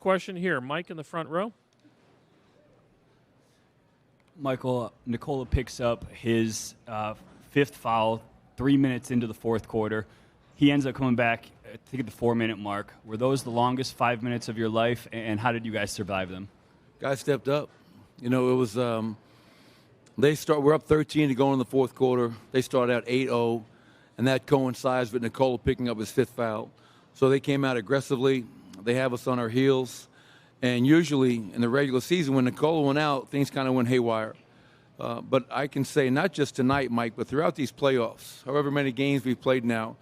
Question here. Mike in the front row. Michael, Nikola picks up his fifth foul 3 minutes into the fourth quarter. He ends up coming back, I think, at the 4-minute mark. Were those the longest 5 minutes of your life, and how did you guys survive them? Guys stepped up. It was we're up 13 to go in the fourth quarter. They started out 8-0, and that coincides with Nikola picking up his fifth foul. So they came out aggressively. They have us on our heels. And usually in the regular season, when Nikola went out, things kind of went haywire. But I can say not just tonight, Mike, but throughout these playoffs, however many games we've played now,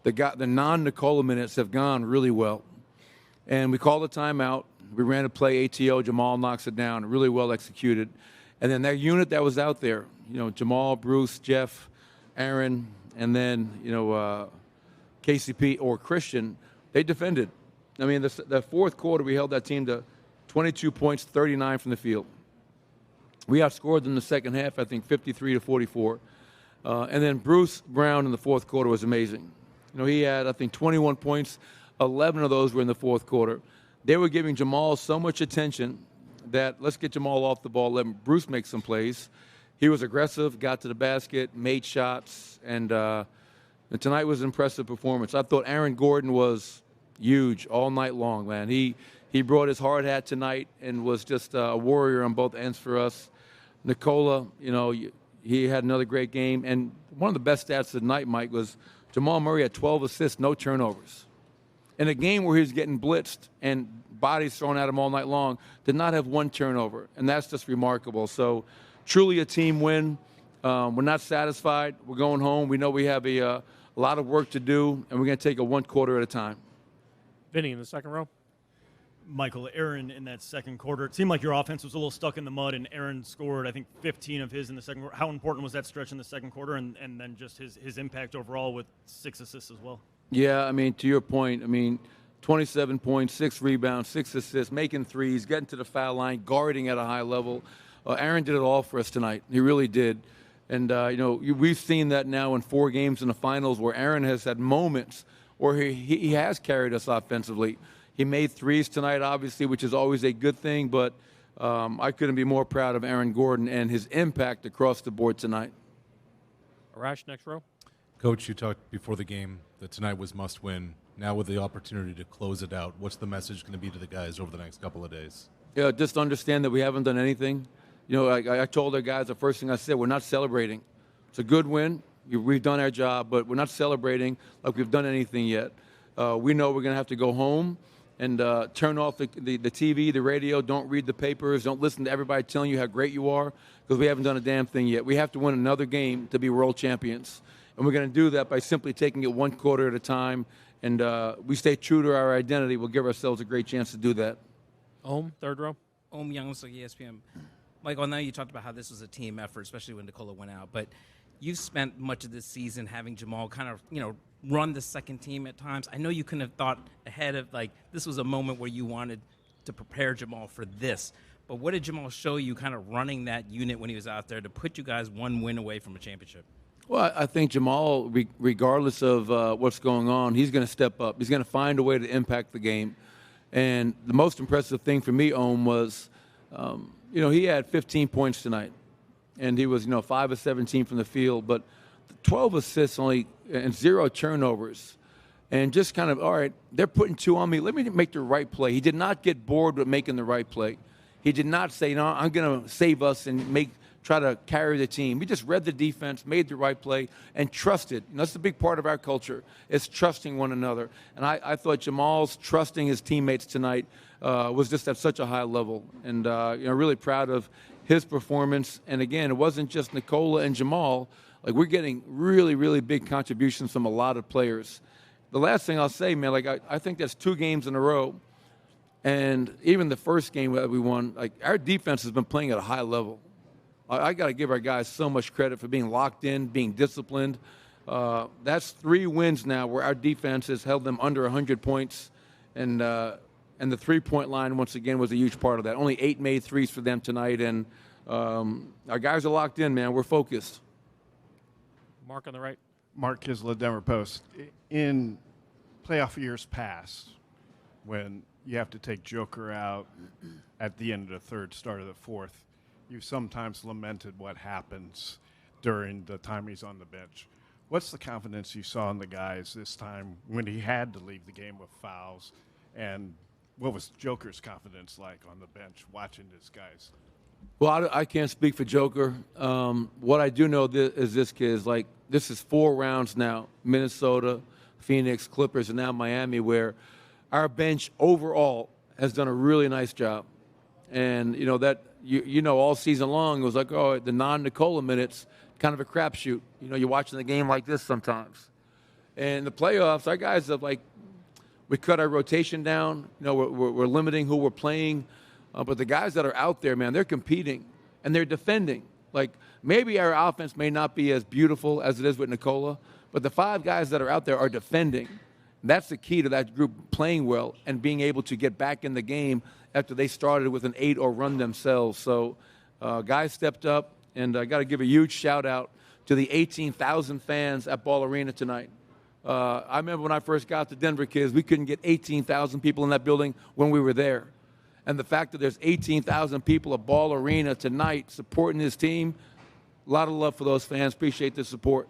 the non-Nikola minutes have gone really well. And we called a timeout. We ran a play, ATO. Jamal knocks it down, really well executed. And then that unit that was out there, Jamal, Bruce, Jeff, Aaron, and then, KCP or Christian, they defended. I mean, the fourth quarter, we held that team to 22 points, 39 from the field. We outscored them in the second half, I think, 53-44. And then Bruce Brown in the fourth quarter was amazing. He had, I think, 21 points. 11 of those were in the fourth quarter. They were giving Jamal so much attention that let's get Jamal off the ball, let Bruce make some plays. He was aggressive, got to the basket, made shots, and tonight was an impressive performance. I thought Aaron Gordon was huge all night long, man. He brought his hard hat tonight and was just a warrior on both ends for us. Nikola, he had another great game. And one of the best stats of the night, Mike, was Jamal Murray had 12 assists, no turnovers. In a game where he was getting blitzed and bodies thrown at him all night long, did not have one turnover. And that's just remarkable. So truly a team win. We're not satisfied. We're going home. We know we have a lot of work to do, and we're going to take it one quarter at a time. Vinny in the second row. Michael, Aaron in that second quarter, it seemed like your offense was a little stuck in the mud, and Aaron scored, I think, 15 of his in the second quarter. How important was that stretch in the second quarter, and then just his impact overall with 6 assists as well? Yeah, I mean, to your point, 27 points, 6 rebounds, 6 assists, making threes, getting to the foul line, guarding at a high level. Aaron did it all for us tonight. He really did. And, we've seen that now in 4 games in the finals where Aaron has had moments where he has carried us offensively. He made threes tonight, obviously, which is always a good thing, but I couldn't be more proud of Aaron Gordon and his impact across the board tonight. Arash, next row. Coach, you talked before the game that tonight was must-win. Now with the opportunity to close it out, what's the message going to be to the guys over the next couple of days? Yeah, just understand that we haven't done anything. I told our guys the first thing I said, we're not celebrating. It's a good win. We've done our job, but we're not celebrating like we've done anything yet. We know we're going to have to go home and turn off the TV, the radio, don't read the papers, don't listen to everybody telling you how great you are, because we haven't done a damn thing yet. We have to win another game to be world champions. And we're going to do that by simply taking it one quarter at a time. And we stay true to our identity. We'll give ourselves a great chance to do that. Third row. Young, so ESPN. Michael, I know you talked about how this was a team effort, especially when Nikola went out. But you've spent much of this season having Jamal kind of, run the second team at times. I know you couldn't have thought ahead of, this was a moment where you wanted to prepare Jamal for this. But what did Jamal show you kind of running that unit when he was out there to put you guys one win away from a championship? Well, I think Jamal, regardless of what's going on, he's going to step up. He's going to find a way to impact the game. And the most impressive thing for me, was, he had 15 points tonight. And he was, 5 of 17 from the field. But 12 assists only and 0 turnovers. And just kind of, all right, they're putting 2 on me. Let me make the right play. He did not get bored with making the right play. He did not say, no, I'm going to save us and try to carry the team. We just read the defense, made the right play, and trusted. That's the big part of our culture, is trusting one another. And I thought Jamal's trusting his teammates tonight was just at such a high level. And, really proud of his performance. And, again, it wasn't just Nikola and Jamal. We're getting really, really big contributions from a lot of players. The last thing I'll say, man, I think that's 2 games in a row. And even the first game that we won, our defense has been playing at a high level. I got to give our guys so much credit for being locked in, being disciplined. That's 3 wins now where our defense has held them under 100 points. And the 3-point line, once again, was a huge part of that. Only 8 made threes for them tonight. And our guys are locked in, man. We're focused. Mark on the right. Mark Kisla, Denver Post. In playoff years past, when you have to take Joker out at the end of the third, start of the fourth. You've sometimes lamented what happens during the time he's on the bench. What's the confidence you saw in the guys this time when he had to leave the game with fouls? And what was Joker's confidence like on the bench watching these guys? Well, I can't speak for Joker. What I do know is this kid is like, this is 4 rounds now, Minnesota, Phoenix, Clippers, and now Miami, where our bench overall has done a really nice job. And, all season long, it was like, oh, the non-Nikola minutes, kind of a crapshoot. You're watching the game like this sometimes. And the playoffs, our guys have, we cut our rotation down. We're limiting who we're playing. But the guys that are out there, man, they're competing and they're defending. Like, maybe our offense may not be as beautiful as it is with Nikola, but the 5 guys that are out there are defending. That's the key to that group playing well and being able to get back in the game after they started with an 8-0 run themselves. So guys stepped up, and I got to give a huge shout-out to the 18,000 fans at Ball Arena tonight. I remember when I first got to Denver, kids, we couldn't get 18,000 people in that building when we were there. And the fact that there's 18,000 people at Ball Arena tonight supporting this team, a lot of love for those fans. Appreciate the support.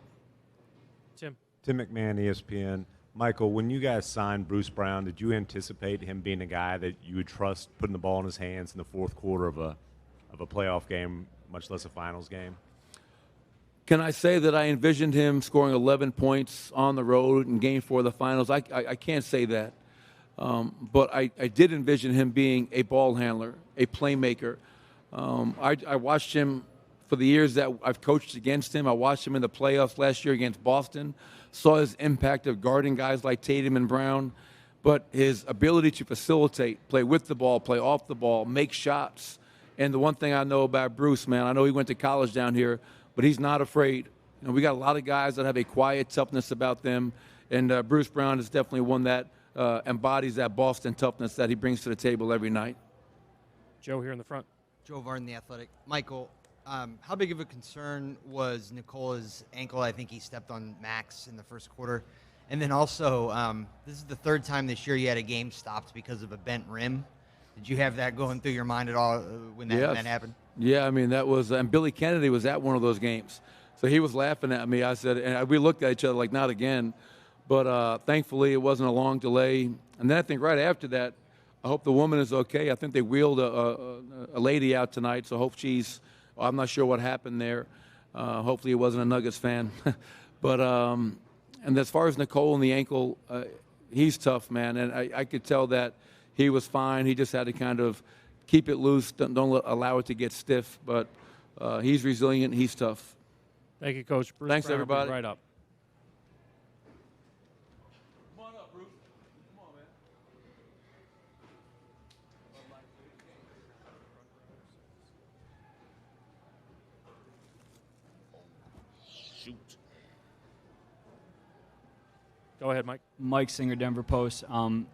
Tim. Tim McMahon, ESPN. Michael, when you guys signed Bruce Brown, did you anticipate him being a guy that you would trust putting the ball in his hands in the fourth quarter of a playoff game, much less a finals game? Can I say that I envisioned him scoring 11 points on the road in Game 4 of the finals? I can't say that. But I did envision him being a ball handler, a playmaker. I watched him for the years that I've coached against him. I watched him in the playoffs last year against Boston, saw his impact of guarding guys like Tatum and Brown, but his ability to facilitate, play with the ball, play off the ball, make shots. And the one thing I know about Bruce, man, I know he went to college down here, but he's not afraid. We got a lot of guys that have a quiet toughness about them, and Bruce Brown is definitely one that embodies that Boston toughness that he brings to the table every night. Joe here in the front. Joe Varden, The Athletic. Michael, how big of a concern was Nikola's ankle? I think he stepped on Max in the first quarter. And then also, this is the 3rd time this year you had a game stopped because of a bent rim. Did you have that going through your mind at all when that happened? Yeah, I mean, that was – and Billy Kennedy was at one of those games. So he was laughing at me. I said – and we looked at each other like, not again. But thankfully, it wasn't a long delay. And then I think right after that, I hope the woman is okay. I think they wheeled a lady out tonight, so I hope she's – I'm not sure what happened there. Hopefully it wasn't a Nuggets fan. But and as far as Nicole and the ankle, he's tough, man. And I could tell that he was fine. He just had to kind of keep it loose, don't allow it to get stiff. But he's resilient. He's tough. Thank you, Coach. Bruce Thanks, Brown will be everybody. right up. Go ahead, Mike. Mike Singer, Denver Post.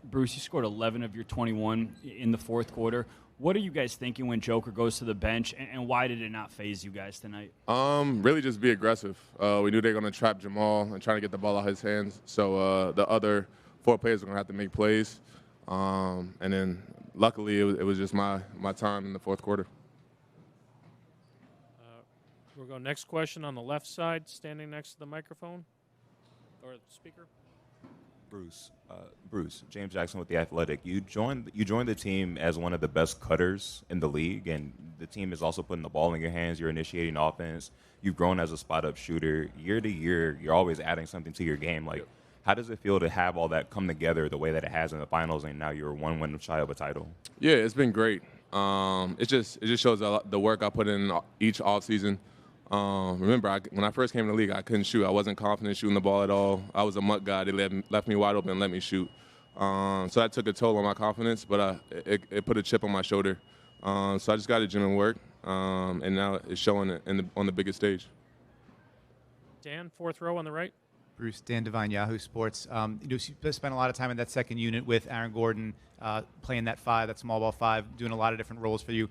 Bruce, you scored 11 of your 21 in the fourth quarter. What are you guys thinking when Joker goes to the bench, and why did it not phase you guys tonight? Really just be aggressive. We knew they were going to trap Jamal and try to get the ball out of his hands. So the other 4 players were going to have to make plays. And then luckily it was just my time in the fourth quarter. We'll go next question on the left side, standing next to the microphone or the speaker. Bruce, James Jackson with The Athletic. You joined the team as one of the best cutters in the league, and the team is also putting the ball in your hands. You're initiating offense. You've grown as a spot-up shooter. Year to year, you're always adding something to your game. Like, how does it feel to have all that come together the way that it has in the finals, and now you're 1 win shy of a title? Yeah, it's been great. It just shows the work I put in each offseason. Remember, when I first came in the league, I couldn't shoot. I wasn't confident shooting the ball at all. I was a muck guy. They left me wide open and let me shoot. So that took a toll on my confidence, but it put a chip on my shoulder. So I just got to gym and work, and now it's showing on the biggest stage. Dan, fourth row on the right. Bruce, Dan Devine, Yahoo Sports. You spent a lot of time in that second unit with Aaron Gordon, playing that 5, that small ball 5, doing a lot of different roles for you.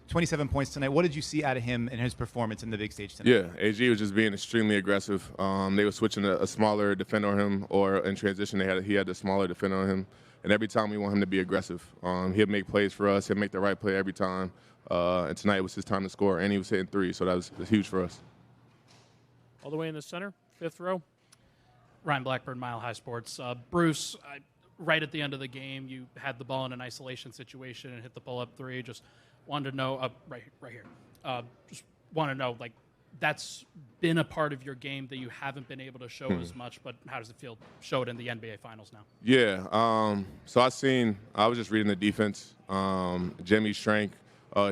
27 points tonight. What did you see out of him and his performance in the big stage tonight? Yeah, AG was just being extremely aggressive. They were switching a smaller defender on him, or in transition he had the smaller defender on him, and every time we want him to be aggressive. He'll make plays for us. He'll make the right play every time. And tonight was his time to score, and he was hitting three, so that was huge for us. All the way in the center, fifth row. Ryan Blackburn, Mile High Sports. Bruce, right at the end of the game, you had the ball in an isolation situation and hit the pull-up three. Just wanted to know, right here. Just want to know, like, that's been a part of your game that you haven't been able to show as much, but how does it feel show it in the NBA Finals now? Yeah, so I was just reading the defense. Jimmy's strength,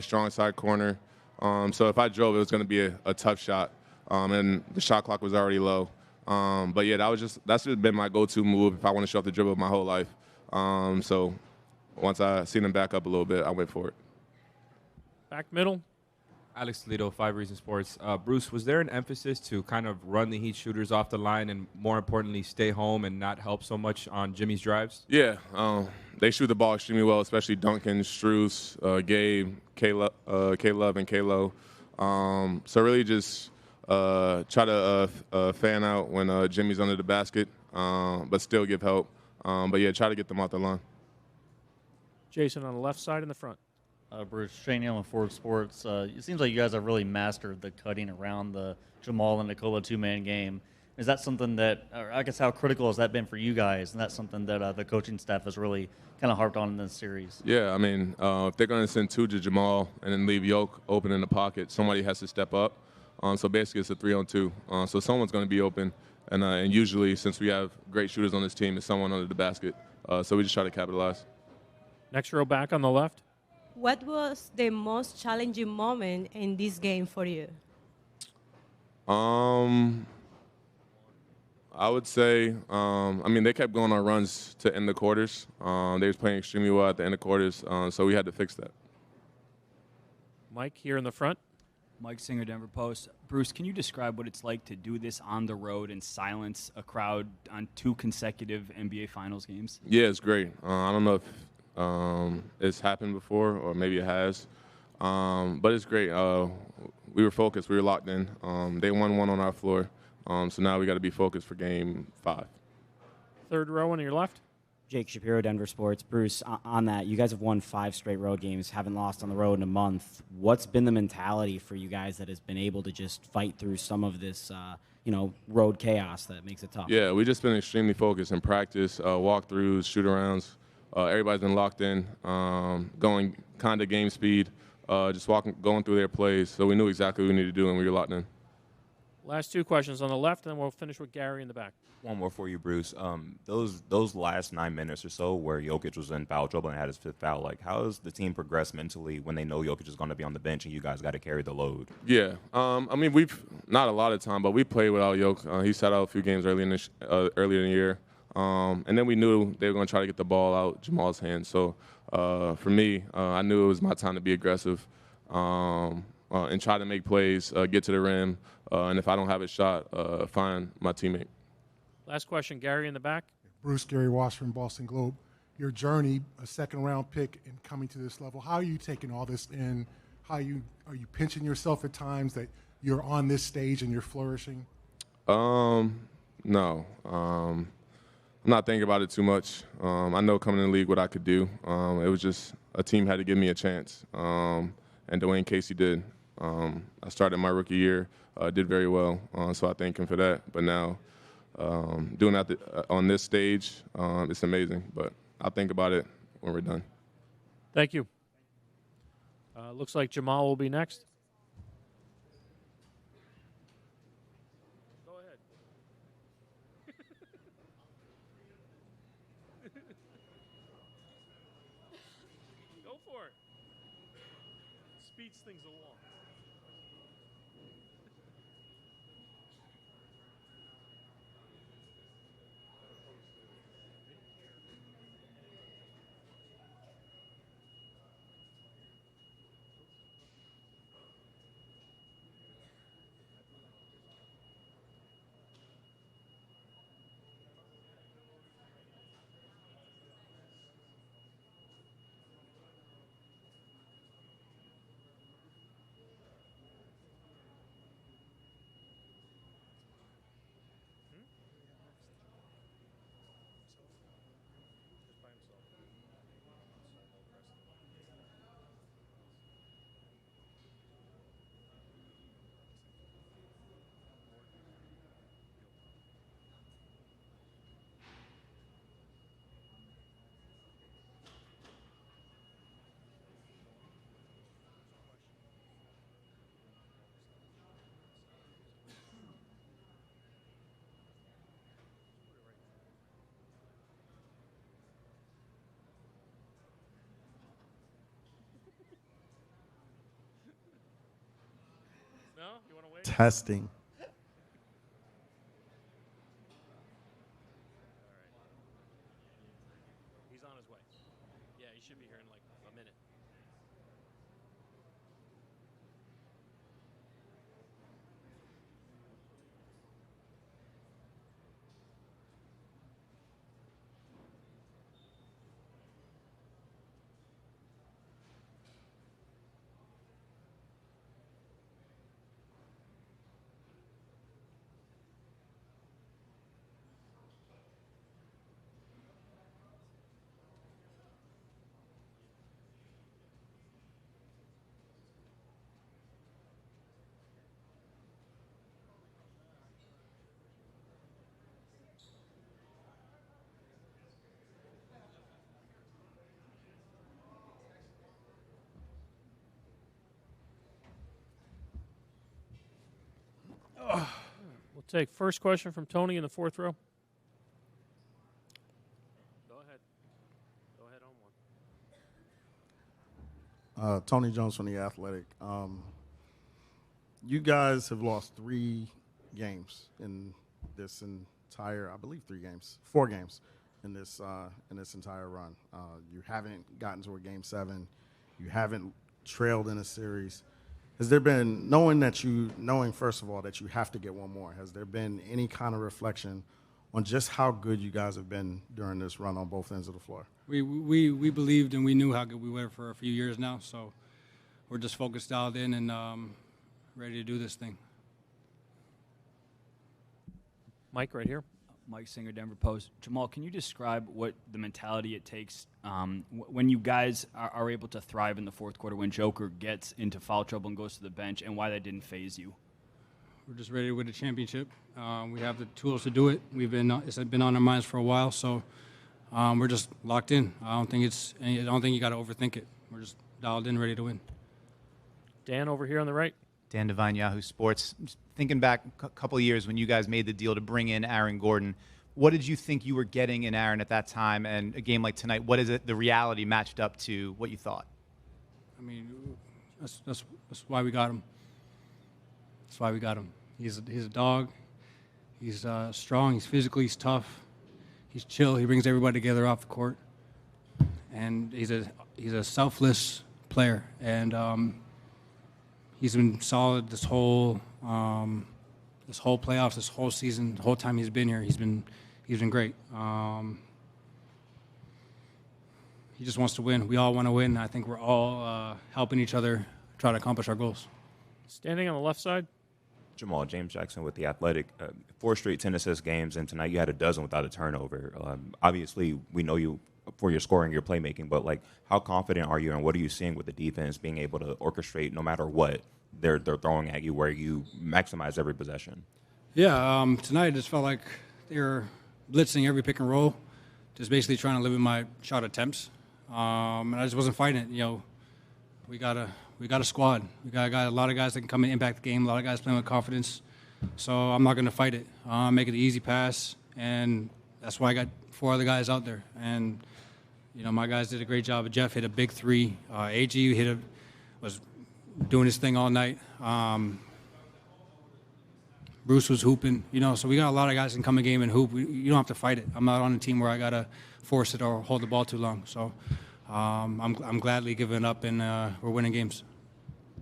strong side corner. So if I drove, it was going to be a tough shot, and the shot clock was already low. But yeah, that's just been my go-to move if I want to show off the dribble my whole life. So once I seen him back up a little bit, I went for it. Back middle. Alex Toledo, 5 Reasons Sports. Bruce, was there an emphasis to kind of run the Heat shooters off the line and, more importantly, stay home and not help so much on Jimmy's drives? Yeah, they shoot the ball extremely well, especially Duncan, Strus, Gabe, K-Love, and K-Lo. So really just try to fan out when Jimmy's under the basket, but still give help. But, yeah, try to get them off the line. Jason on the left side in the front. Bruce, Shane Allen, Ford Sports. It seems like you guys have really mastered the cutting around the Jamal and Nikola two-man game. Is that something that, or I guess how critical has that been for you guys? And that's something that the coaching staff has really kind of harped on in this series. Yeah, I mean, if they're going to send two to Jamal and then leave Yoke open in the pocket, somebody has to step up. So basically it's a 3-on-2. So someone's going to be open. And usually, since we have great shooters on this team, it's someone under the basket. So we just try to capitalize. Next row back on the left. What was the most challenging moment in this game for you? I would say, they kept going on runs to end the quarters. They was playing extremely well at the end of quarters, so we had to fix that. Mike here in the front. Mike Singer, Denver Post. Bruce, can you describe what it's like to do this on the road and silence a crowd on 2 consecutive NBA Finals games? Yeah, it's great. I don't know if it's happened before, or maybe it has. But it's great. We were focused. We were locked in. They won one on our floor. So now we got to be focused for game 5. Third row on your left. Jake Shapiro, Denver Sports. Bruce, on that, you guys have won 5 straight road games, haven't lost on the road in a month. What's been the mentality for you guys that has been able to just fight through some of this, road chaos that makes it tough? Yeah, we've just been extremely focused in practice, walkthroughs, shoot-arounds. Everybody's been locked in, going kind of game speed, just going through their plays. So we knew exactly what we needed to do, and we were locked in. Last 2 questions on the left, and then we'll finish with Gary in the back. One more for you, Bruce. Those last 9 minutes or so where Jokic was in foul trouble and had his 5th foul, like, how has the team progressed mentally when they know Jokic is going to be on the bench and you guys got to carry the load? Yeah, we've not a lot of time, but we played without Jokic. He sat out a few games earlier in the year. And then we knew they were going to try to get the ball out Jamal's hands. So for me, I knew it was my time to be aggressive and try to make plays, get to the rim, and if I don't have a shot, find my teammate. Last question, Gary in the back. Bruce, Gary Washburn, Boston Globe. Your journey, a second-round pick, and coming to this level, how are you taking all this in? Are you pinching yourself at times that you're on this stage and you're flourishing? No. I'm not thinking about it too much. I know coming in the league what I could do. It was just a team had to give me a chance, and Dwayne Casey did. I started my rookie year, did very well, so I thank him for that. But now doing that on this stage, it's amazing. But I'll think about it when we're done. Thank you. Looks like Jamal will be next. Go for it. Speeds things along. Testing. He's on his way. Yeah, he should be here in like a minute. We'll take first question from Tony in the fourth row. Go ahead. Go ahead on one. Tony Jones from The Athletic. You guys have lost 3 games in this entire, I believe 4 games in this entire run. You haven't gotten to a Game 7. You haven't trailed in a series. Has there been, knowing first of all that you have to get one more, has there been any kind of reflection on just how good you guys have been during this run on both ends of the floor? We believed and we knew how good we were for a few years now, so we're just focused, dialed in, and ready to do this thing. Mike, right here. Mike Singer, Denver Post. Jamal, can you describe what the mentality it takes when you guys are able to thrive in the fourth quarter, when Joker gets into foul trouble and goes to the bench, and why that didn't faze you? We're just ready to win the championship. We have the tools to do it. It's been on our minds for a while, so we're just locked in. I don't think you got to overthink it. We're just dialed in, ready to win. Dan over here on the right. Dan Devine, Yahoo Sports. Just thinking back a couple of years when you guys made the deal to bring in Aaron Gordon, what did you think you were getting in Aaron at that time? And a game like tonight, what is it, the reality matched up to what you thought? I mean, that's why we got him. That's why we got him. He's a dog. He's strong. He's physically. He's tough. He's chill. He brings everybody together off the court, and he's a selfless player. And he's been solid this whole playoffs, this whole season, the whole time he's been here. He's been great. He just wants to win. We all want to win. I think we're all helping each other try to accomplish our goals. Standing on the left side. Jamal, James Jackson with The Athletic. 4 straight 10-assist games, and tonight you had a dozen without a turnover. Obviously, we know you for your scoring, your playmaking, but how confident are you, and what are you seeing with the defense being able to orchestrate no matter what they're throwing at you, where you maximize every possession? Yeah, tonight it just felt like they were blitzing every pick and roll, just basically trying to limit my shot attempts, and I just wasn't fighting it. We got a squad. We got a lot of guys that can come and impact the game. A lot of guys playing with confidence. So I'm not going to fight it. Make it an easy pass, and that's why I got 4 other guys out there. And my guys did a great job. Jeff hit a big 3. AG was doing his thing all night. Bruce was hooping. So we got a lot of guys that can come in game and hoop. You don't have to fight it. I'm not on a team where I got to force it or hold the ball too long. So I'm gladly giving up, and we're winning games.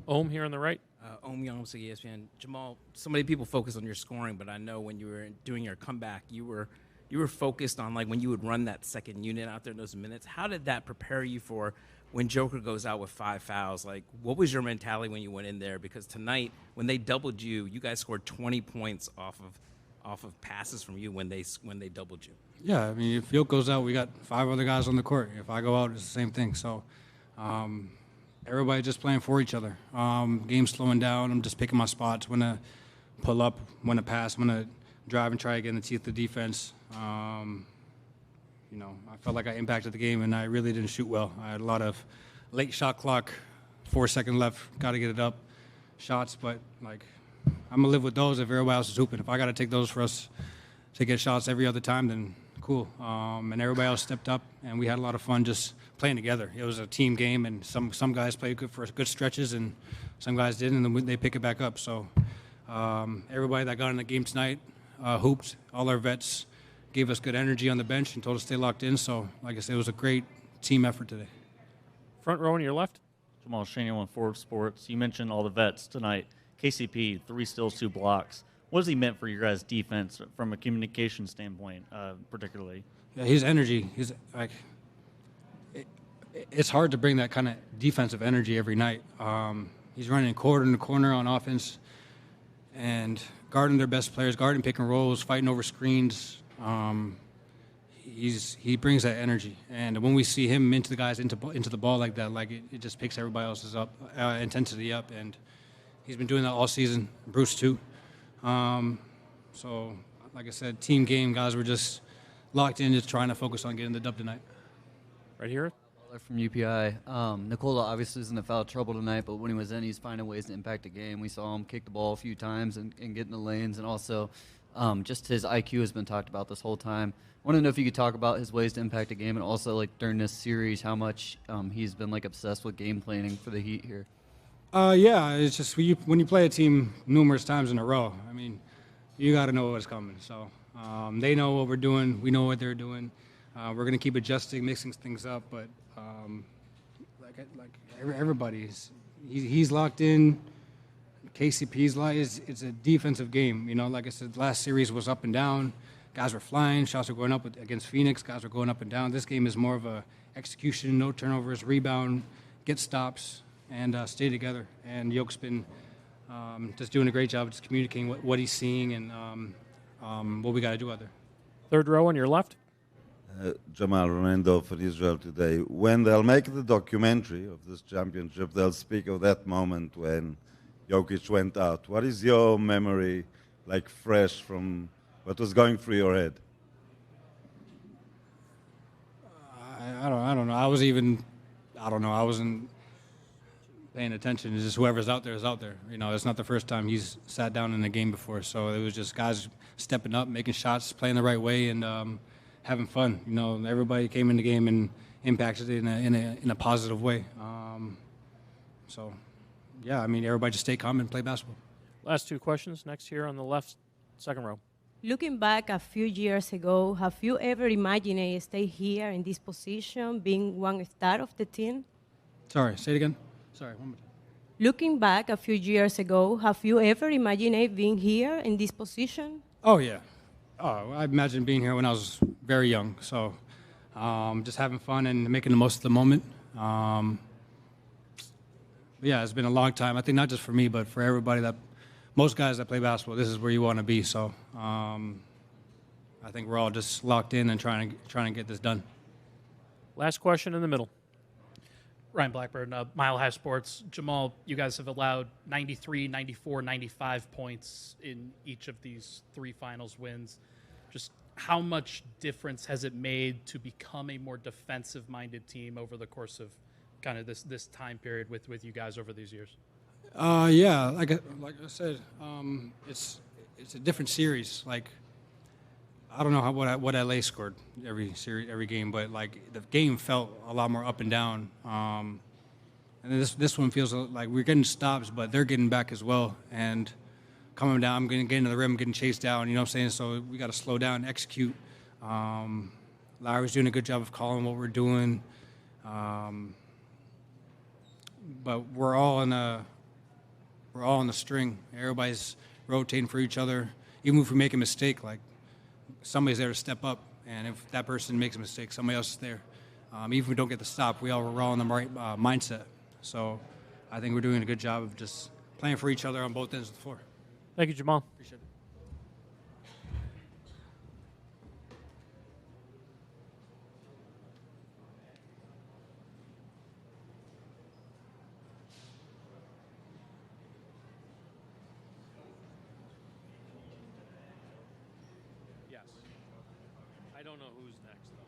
Ohm here on the right. Ohm Young, ESPN. Jamal, so many people focus on your scoring, but I know when you were doing your comeback, you were focused on when you would run that second unit out there in those minutes. How did that prepare you for when Joker goes out with 5 fouls? What was your mentality when you went in there? Because tonight, when they doubled you, you guys scored 20 points off of passes from you when they doubled you. Yeah, I mean, if Field goes out, we got 5 other guys on the court. If I go out, it's the same thing. So everybody just playing for each other. Game slowing down. I'm just picking my spots, when to pull up, when to pass, when to drive and try to get in the teeth of the defense. I felt like I impacted the game, and I really didn't shoot well. I had a lot of late shot clock, 4 seconds left, got to get it up shots, but I'm going to live with those if everybody else is hooping. If I got to take those for us to get shots every other time, then cool. And everybody else stepped up, and we had a lot of fun just playing together. It was a team game, and some guys played good for good stretches, and some guys didn't, and then they pick it back up. So Everybody that got in the game tonight hooped. All our vets gave us good energy on the bench and told us to stay locked in. So, like I said, it was a great team effort today. Front row on your left. Jamal Shaniel on Forbes Sports. You mentioned all the vets tonight. KCP, 3 steals, 2 blocks. What has he meant for your guys' defense from a communication standpoint, particularly? Yeah, his energy. It's hard to bring that kind of defensive energy every night. He's running corner to corner on offense and guarding their best players, guarding pick and rolls, fighting over screens. He brings that energy, and when we see him into the ball like that, it just picks everybody else's intensity up, and he's been doing that all season. Bruce too. So, like I said, team game guys were just locked in, just trying to focus on getting the dub tonight. Right here. From UPI. Nikola obviously is in the foul trouble tonight, but when he was in, he's finding ways to impact the game. We saw him kick the ball a few times and get in the lanes, and also just his IQ has been talked about this whole time. I want to know if you could talk about his ways to impact the game, and also during this series, how much he's been obsessed with game planning for the Heat here. Yeah, it's just when you play a team numerous times in a row, I mean, you got to know what's coming. So they know what we're doing. We know what they're doing. We're going to keep adjusting, mixing things up, but everybody's he's locked in. KCP's it's a defensive game. Like I said, last series was up and down. Guys were flying. Shots were going up against Phoenix. Guys were going up and down. This game is more of a execution, no turnovers, rebound, get stops, and stay together. And Yoke's been just doing a great job of just communicating what he's seeing and what we got to do out there. Third row on your left. Jamal Renendo for Israel Today. When they'll make the documentary of this championship, they'll speak of that moment when Jokic went out. What is your memory fresh from what was going through your head? I don't know. I wasn't paying attention. It's just whoever's out there is out there. It's not the first time he's sat down in a game before. So it was just guys stepping up, making shots, playing the right way, and having fun. Everybody came in the game and impacted it in a positive way. So, yeah, I mean, everybody just stay calm and play basketball. Last 2 questions. Next here on the left, second row. Looking back a few years ago, have you ever imagined stay here in this position, being one star of the team? Sorry, say it again. Sorry, one more time. Looking back a few years ago, have you ever imagined being here in this position? Oh, yeah. Oh, I imagine being here when I was very young. So just having fun and making the most of the moment. Yeah, it's been a long time. I think not just for me, but for everybody most guys that play basketball, this is where you want to be. So I think we're all just locked in and trying to get this done. Last question in the middle. Ryan Blackburn, Mile High Sports. Jamal, you guys have allowed 93, 94, 95 points in each of these 3 finals wins. Just how much difference has it made to become a more defensive-minded team over the course of kind of this time period with you guys over these years? Yeah, like I said, it's a different series. I don't know what LA scored every game, but the game felt a lot more up and down. And this one feels like we're getting stops, but they're getting back as well. And coming down, I'm going to get into the rim, getting chased down. You know what I'm saying? So we got to slow down, execute. Larry's doing a good job of calling what we're doing. But we're all on the string. Everybody's rotating for each other. Even if we make a mistake, somebody's there to step up, and if that person makes a mistake, somebody else is there. Even if we don't get the stop, we're all in the right mindset. So I think we're doing a good job of just playing for each other on both ends of the floor. Thank you, Jamal. Appreciate it. Yes. I don't know who's next, though.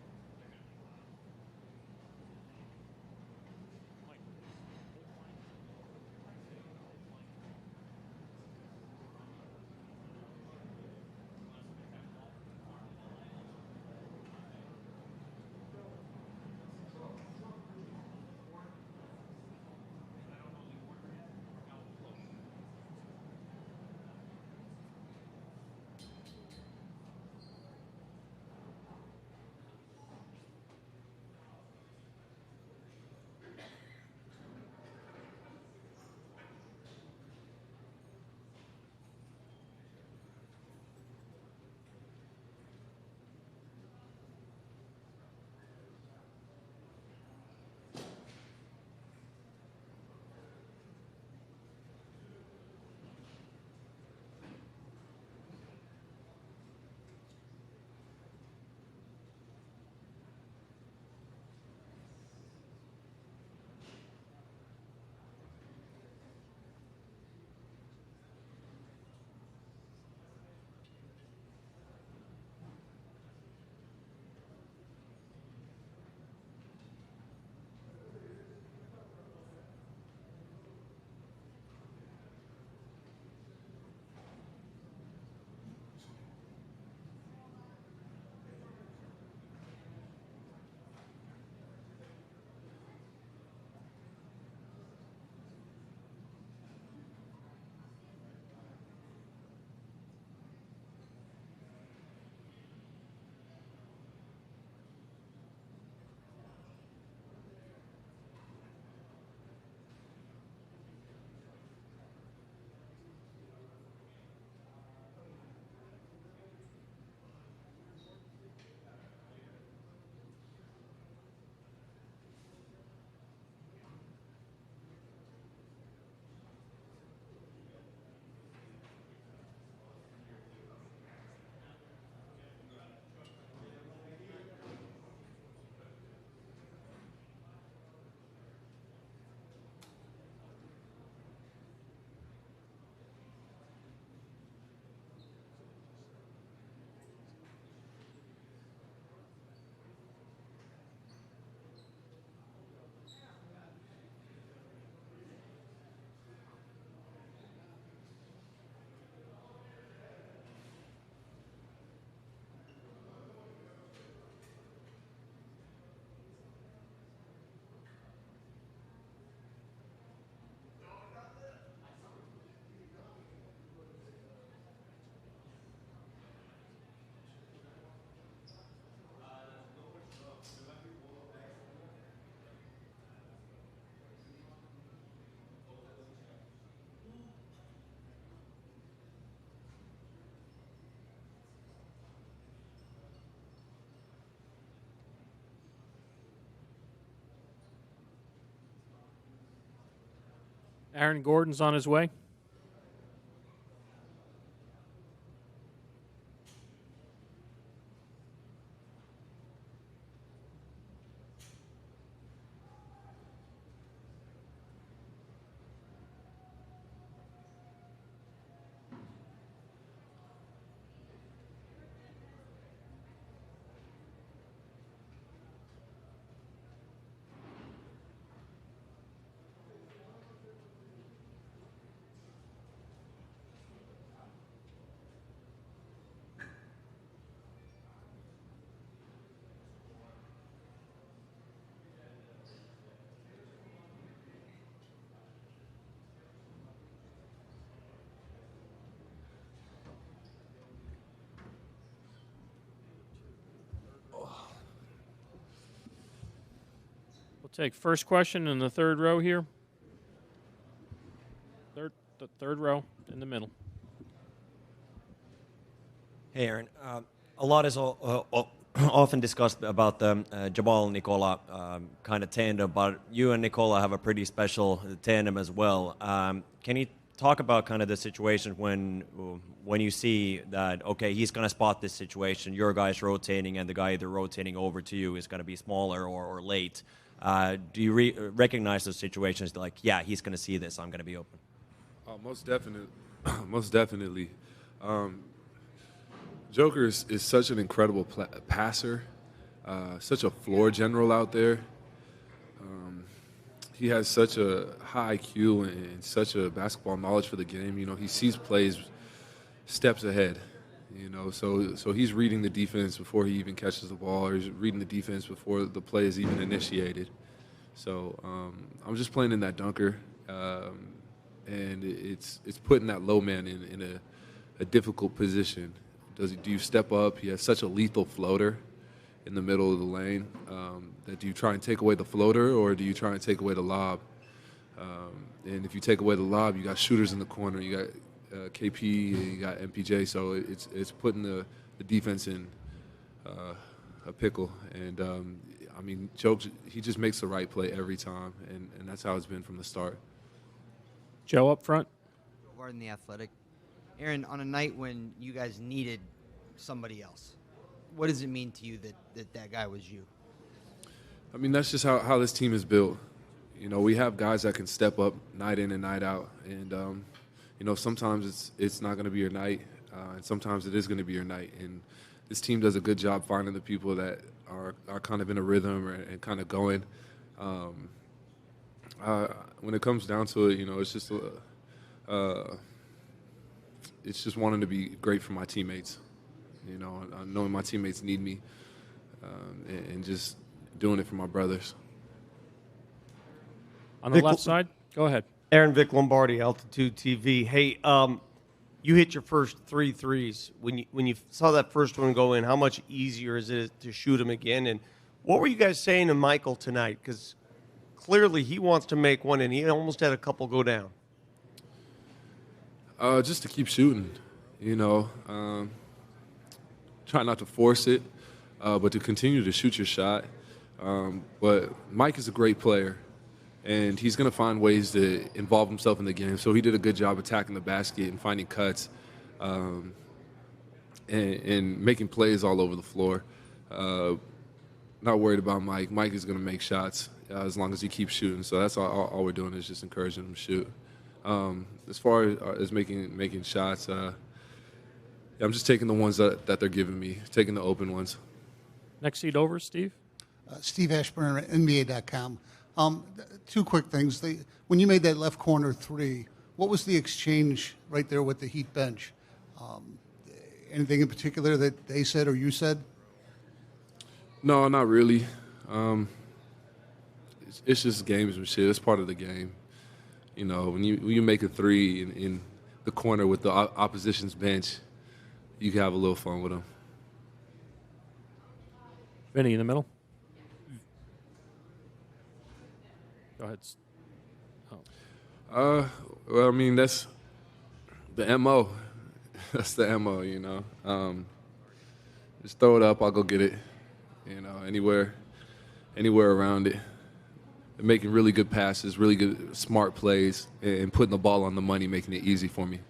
Aaron Gordon's on his way. We'll take first question in the third row here. The third row in the middle. Hey, Aaron. A lot is often discussed about the Jamal Nicola kind of tandem, but you and Nicola have a pretty special tandem as well. Can you talk about kind of the situation when you see that, okay, he's going to spot this situation, your guy's rotating, and the guy either rotating over to you is going to be smaller or late? Do you recognize those situations like, yeah, he's going to see this, I'm going to be open? Most definitely. Most definitely. Joker is such an incredible passer, such a floor general out there. He has such a high IQ and such a basketball knowledge for the game. You know, he sees plays steps ahead. You know, so he's reading the defense before he even catches the ball, or he's reading the defense before the play is even initiated. So I'm just playing in that dunker, and it's putting that low man in a difficult position. Do you step up? He has such a lethal floater in the middle of the lane. That do you try and take away the floater, or do you try and take away the lob? And if you take away the lob, you got shooters in the corner. You got KP, and you got MPJ. So it's putting the defense in a pickle. And I mean, he just makes the right play every time, and that's how it's been from the start. Joe up front. Warden, the Athletic. Aaron, on a night when you guys needed somebody else, what does it mean to you that guy was you? I mean, that's just how this team is built. You know, we have guys that can step up night in and night out. And, you know, sometimes it's not going to be your night, and sometimes it is going to be your night. And this team does a good job finding the people that are kind of in a rhythm and kind of going. When it comes down to it, you know, it's just wanting to be great for my teammates. You know, knowing my teammates need me, and just doing it for my brothers. On the left side, go ahead. Aaron, Vic Lombardi, Altitude TV. Hey, you hit your first 3 threes. When you saw that first one go in, how much easier is it to shoot them again? And what were you guys saying to Michael tonight? Because clearly he wants to make one, and he almost had a couple go down. Just to keep shooting, you know. Try not to force it, but to continue to shoot your shot. But Mike is a great player, and he's going to find ways to involve himself in the game. So he did a good job attacking the basket and finding cuts, and making plays all over the floor. Not worried about Mike. Mike is going to make shots as long as he keeps shooting. So that's all we're doing is just encouraging him to shoot. As far as making shots, I'm just taking the ones that they're giving me, taking the open ones. Next seat over, Steve. Steve Ashburn, NBA.com. 2 quick things. When you made that left corner 3, what was the exchange right there with the Heat bench? Anything in particular that they said or you said? No, not really. It's just gamesmanship. It's part of the game. You know, when you make a 3 in the corner with the opposition's bench, you can have a little fun with them. Vinny in the middle. Go ahead. Well, I mean, that's the MO. That's the MO, you know. Just throw it up, I'll go get it. You know, anywhere around it. making really good passes, really good, smart plays, and putting the ball on the money, making it easy for me.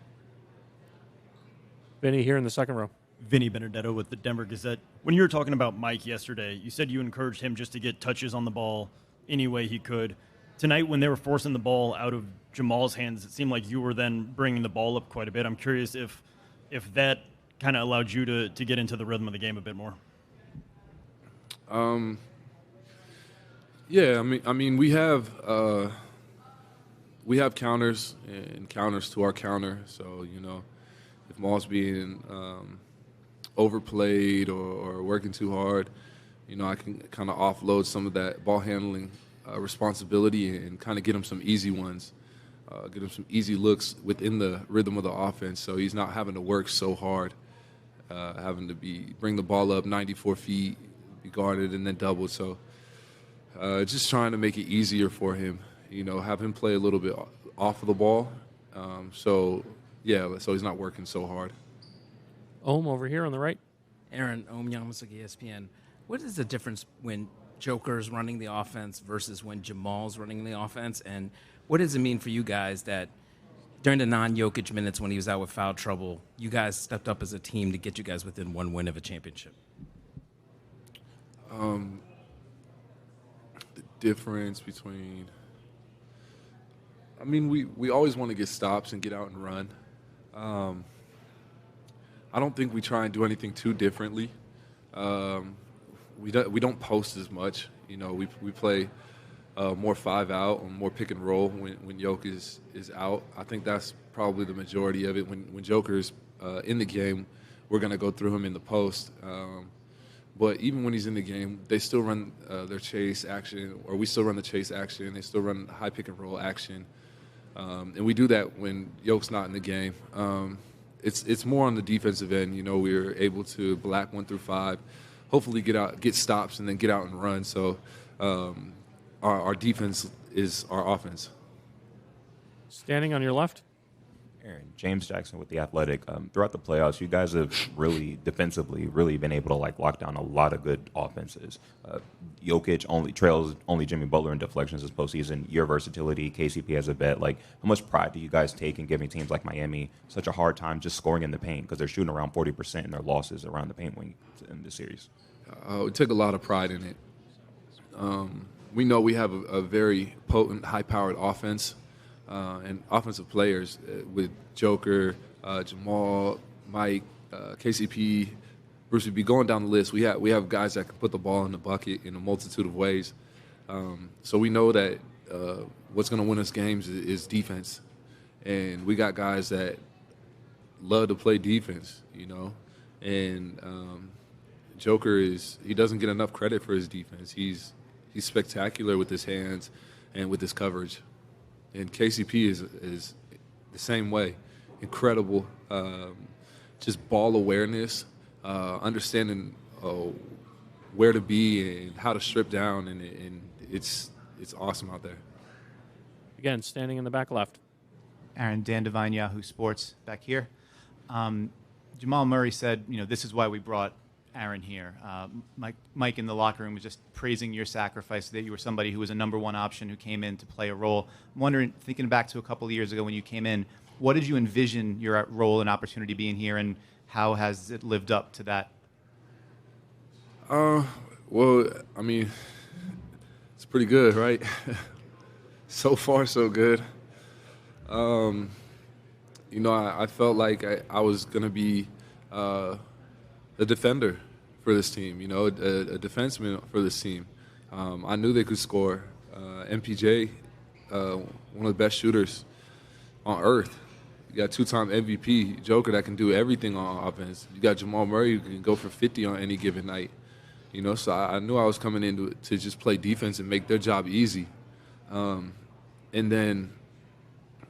Vinny here in the second row. Vinny Benedetto with the Denver Gazette. When you were talking about Mike yesterday, you said you encouraged him just to get touches on the ball any way he could. Tonight, when they were forcing the ball out of Jamal's hands, it seemed like you were then bringing the ball up quite a bit. I'm curious if that kind of allowed you to get into the rhythm of the game a bit more. Yeah, I mean, we have counters and counters to our counter. So if Maul's being overplayed or working too hard, I can kind of offload some of that ball handling responsibility and kind of get him some easy ones, get him some easy looks within the rhythm of the offense. So he's not having to work so hard, having to bring the ball up 94 feet, be guarded and then doubled. So just trying to make it easier for him, have him play a little bit off of the ball. So he's not working so hard. Ohm over here on the right. Aaron, Ohm Yamasaki, ESPN. What is the difference when Joker's running the offense versus when Jamal's running the offense? And what does it mean for you guys that during the non-Jokic minutes when he was out with foul trouble, you guys stepped up as a team to get you guys within one win of a championship? The difference between, we always want to get stops and get out and run. I don't think we try and do anything too differently. We don't post as much. We play more 5-out and more pick and roll when Joke is out. I think that's probably the majority of it. When Joker's in the game, we're going to go through him in the post. But even when he's in the game, they still run their chase action, or we still run the chase action. They still run high pick and roll action. And we do that when Yoke's not in the game. It's more on the defensive end. We're able to black 1 through 5, hopefully get stops, and then get out and run. So our defense is our offense. Standing on your left. Aaron, James Jackson with The Athletic. Throughout the playoffs, you guys have really defensively been able to lock down a lot of good offenses. Jokic trails only Jimmy Butler in deflections this postseason. Your versatility, KCP as a vet. How much pride do you guys take in giving teams like Miami such a hard time just scoring in the paint because they're shooting around 40% in their losses around the paint wing in this series? We take a lot of pride in it. We know we have a very potent, high-powered offense. And offensive players with Joker, Jamal, Mike, KCP, Bruce, we'd be going down the list. We have guys that can put the ball in the bucket in a multitude of ways. So we know that what's going to win us games is defense. And we got guys that love to play defense, And Joker he doesn't get enough credit for his defense. He's spectacular with his hands and with his coverage. And KCP is the same way. Incredible, just ball awareness, understanding where to be and how to strip down, and it's awesome out there. Again, standing in the back left. Aaron, Dan Devine, Yahoo Sports, back here. Jamal Murray said, this is why we brought Aaron here. Mike in the locker room was just praising your sacrifice, that you were somebody who was a number one option who came in to play a role. I'm wondering, thinking back to a couple of years ago when you came in, what did you envision your role and opportunity being here, and how has it lived up to that? Well, it's pretty good, right? So far, so good. I felt like I was going to be a defender for this team, a defenseman for this team. I knew they could score. MPJ, one of the best shooters on earth. You got two-time MVP, Joker, that can do everything on offense. You got Jamal Murray, who can go for 50 on any given night. So I knew I was coming in to just play defense and make their job easy. And then,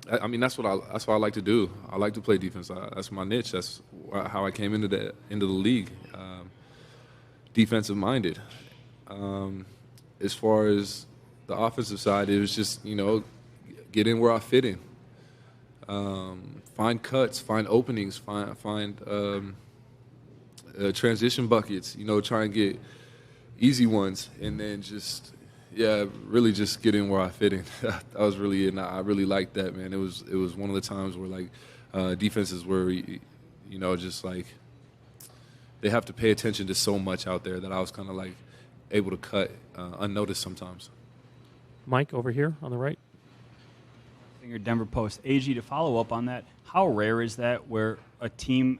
that's what I like to do. I like to play defense. That's my niche. That's how I came into the league, defensive minded. As far as the offensive side, it was just get in where I fit in, find cuts, find openings, find transition buckets. Try and get easy ones, and then just Yeah, really just getting where I fit in. That was really it. And I really liked that, man. It was one of the times where like defenses were, just like they have to pay attention to so much out there that I was kind of like able to cut unnoticed sometimes. Mike, over here on the right. Your Denver Post. AG, to follow up on that, how rare is that where a team,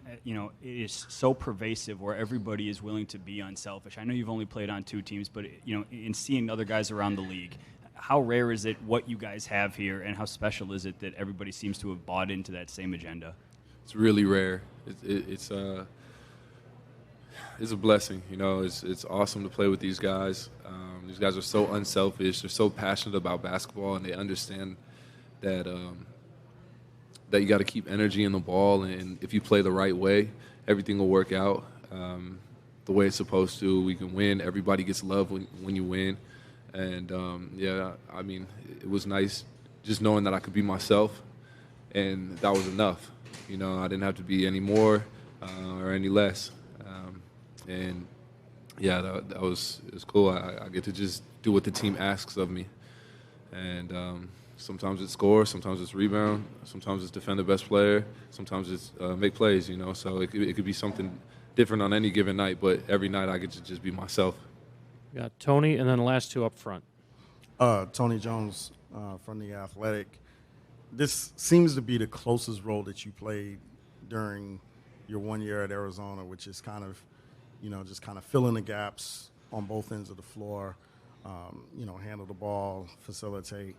is so pervasive where everybody is willing to be unselfish? I know you've only played on 2 teams, but, in seeing other guys around the league, how rare is it what you guys have here, and how special is it that everybody seems to have bought into that same agenda? It's really rare. It's a blessing. It's awesome to play with these guys. These guys are so unselfish. They're so passionate about basketball, and they understand that you got to keep energy in the ball, and if you play the right way, everything will work out the way it's supposed to. We can win. Everybody gets love when you win, and it was nice just knowing that I could be myself, and that was enough. I didn't have to be any more or any less, and yeah, that was cool. I get to just do what the team asks of me, and sometimes it's score, sometimes it's rebound, sometimes it's defend the best player, sometimes it's make plays, So it could be something different on any given night, but every night I get to just be myself. We got Tony, and then the last 2 up front. Tony Jones from The Athletic. This seems to be the closest role that you played during your 1 year at Arizona, which is kind of, just kind of filling the gaps on both ends of the floor, handle the ball, facilitate.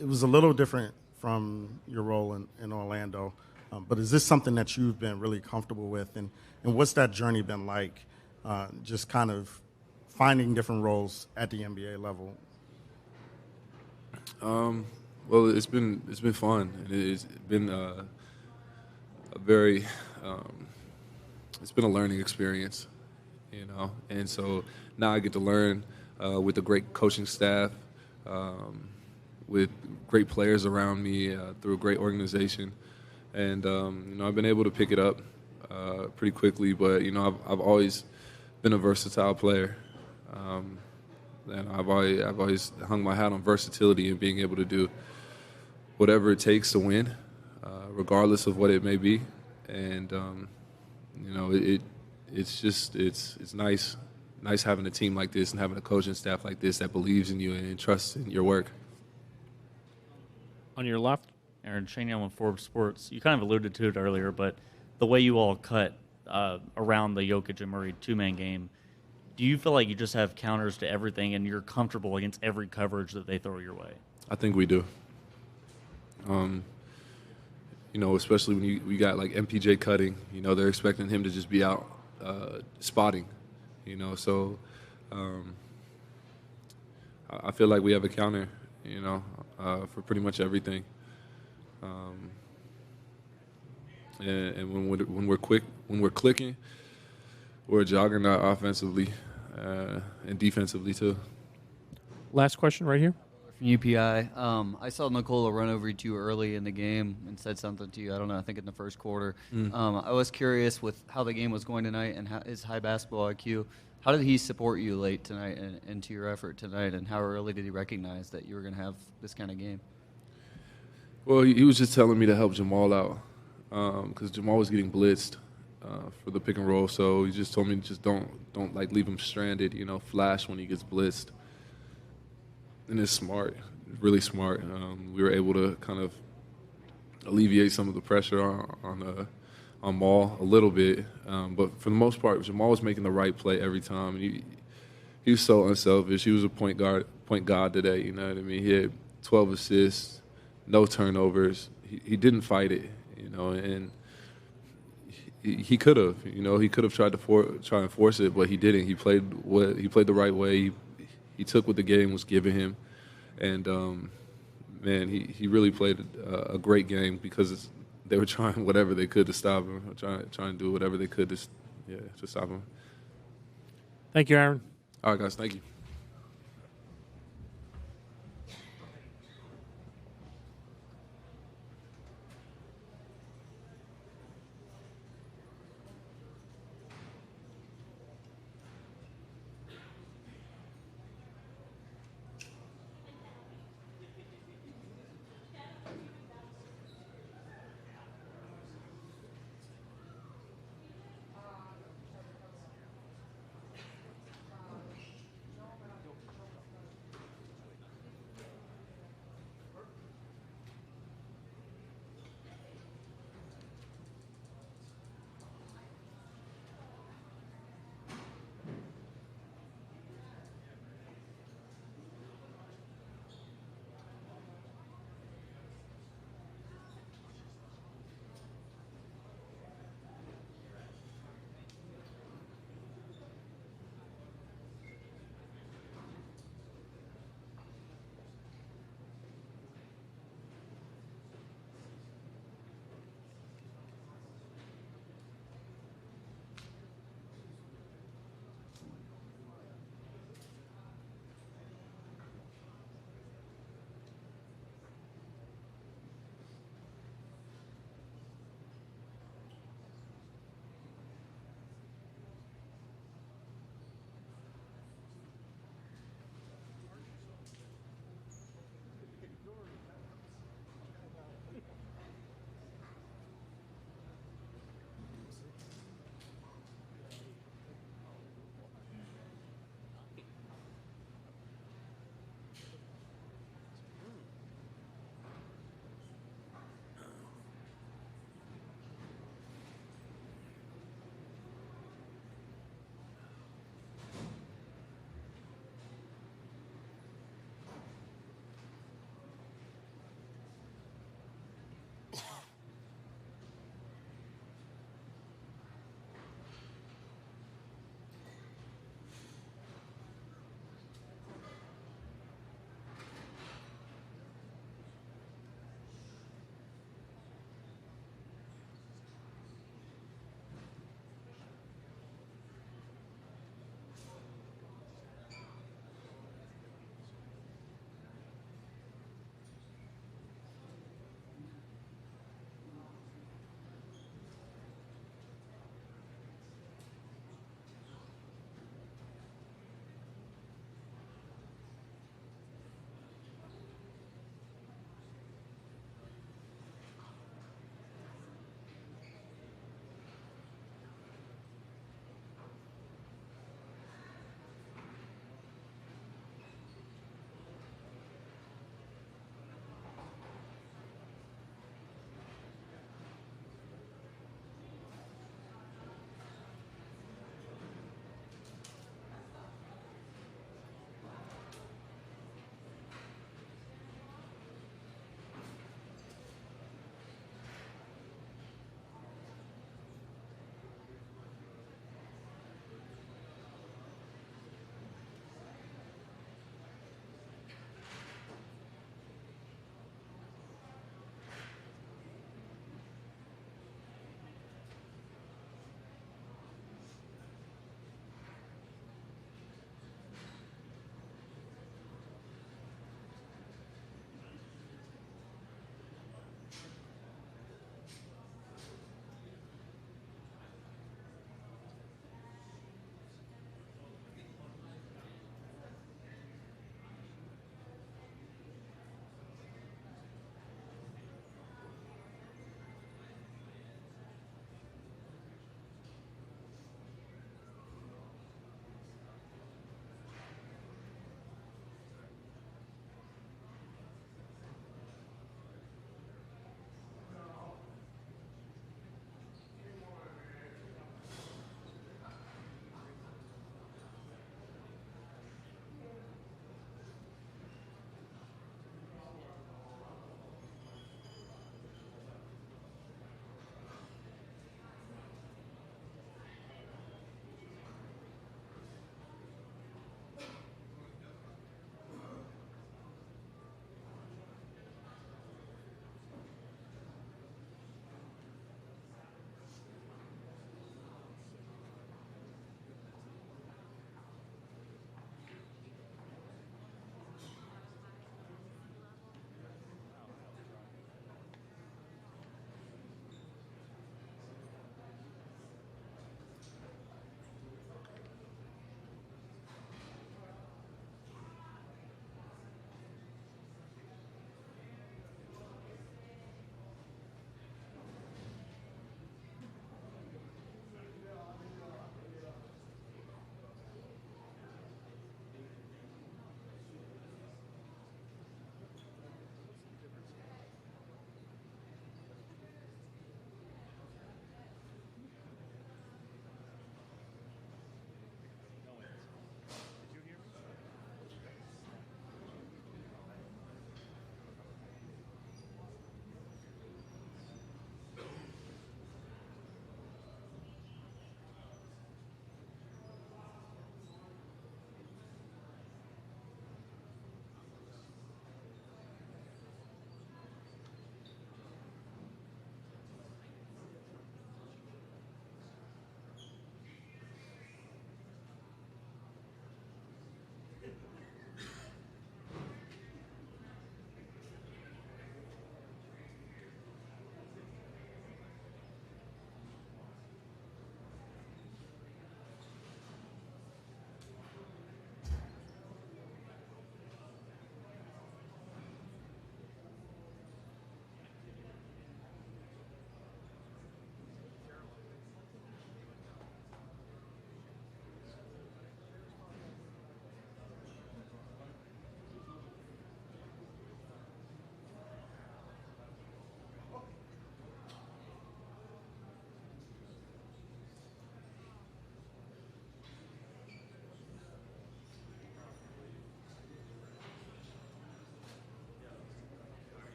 It was a little different from your role in Orlando, but is this something that you've been really comfortable with, and what's that journey been like, just kind of finding different roles at the NBA level? Well, it's been fun, and it's been a very it's been a learning experience, and so now I get to learn with a great coaching staff. With great players around me, through a great organization, and I've been able to pick it up pretty quickly. But I've always been a versatile player, and I've always hung my hat on versatility and being able to do whatever it takes to win, regardless of what it may be. And it's nice having a team like this and having a coaching staff like this that believes in you and trusts in your work. On your left, Aaron, Shane Allen, Forbes Sports. You kind of alluded to it earlier, but the way you all cut around the Jokic and Murray 2-man game, do you feel like you just have counters to everything and you're comfortable against every coverage that they throw your way? I think we do. Especially when we got like MPJ cutting, they're expecting him to just be out spotting, so I feel like we have a counter, for pretty much everything. And when we're clicking, we're a juggernaut offensively and defensively too. Last question right here. From UPI. I saw Nikola run over you early in the game and said something to you. I don't know. I think in the first quarter. I was curious with how the game was going tonight and his high basketball IQ. How did he support you late tonight and into your effort tonight? And how early did he recognize that you were going to have this kind of game? Well, he was just telling me to help Jamal out because Jamal was getting blitzed for the pick and roll. So he just told me just don't like leave him stranded. Flash when he gets blitzed. And it's smart, really smart. We were able to kind of alleviate some of the pressure on Maul a little bit, but for the most part, Jamal was making the right play every time. He was so unselfish. He was a point guard today. You know what I mean? He had 12 assists, no turnovers. He didn't fight it, and he could have. He could have tried to try and force it, but he didn't. He played the right way. He took what the game was giving him, and man, he really played a great game because they were trying whatever they could to stop him, trying to do whatever they could to stop him. Thank you, Aaron. All right, guys, thank you.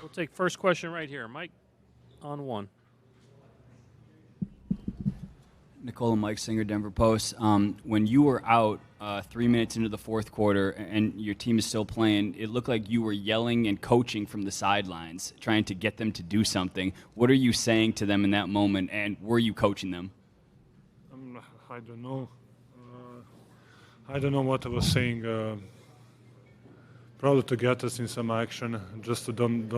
We'll take first question right here. Mike, on one. Nicola, Mike Singer, Denver Post. When you were out 3 minutes into the fourth quarter and your team is still playing, it looked like you were yelling and coaching from the sidelines, trying to get them to do something. What are you saying to them in that moment, and were you coaching them? I don't know. I don't know what I was saying. Probably to get us in some action, just to don't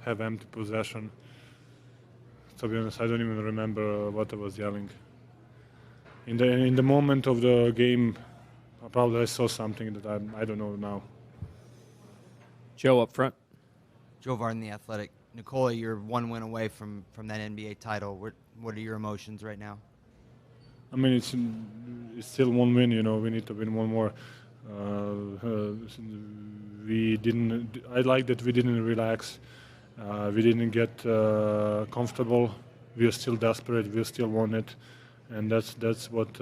have empty possession. To be honest, I don't even remember what I was yelling. In the moment of the game, probably I saw something that I don't know now. Joe up front. Joe Varden, The Athletic. Nicola, you're one win away from that NBA title. What are your emotions right now? I mean, it's still one win. We need to win one more. We didn't. I like that we didn't relax. We didn't get comfortable. We are still desperate. We still want it, and that's what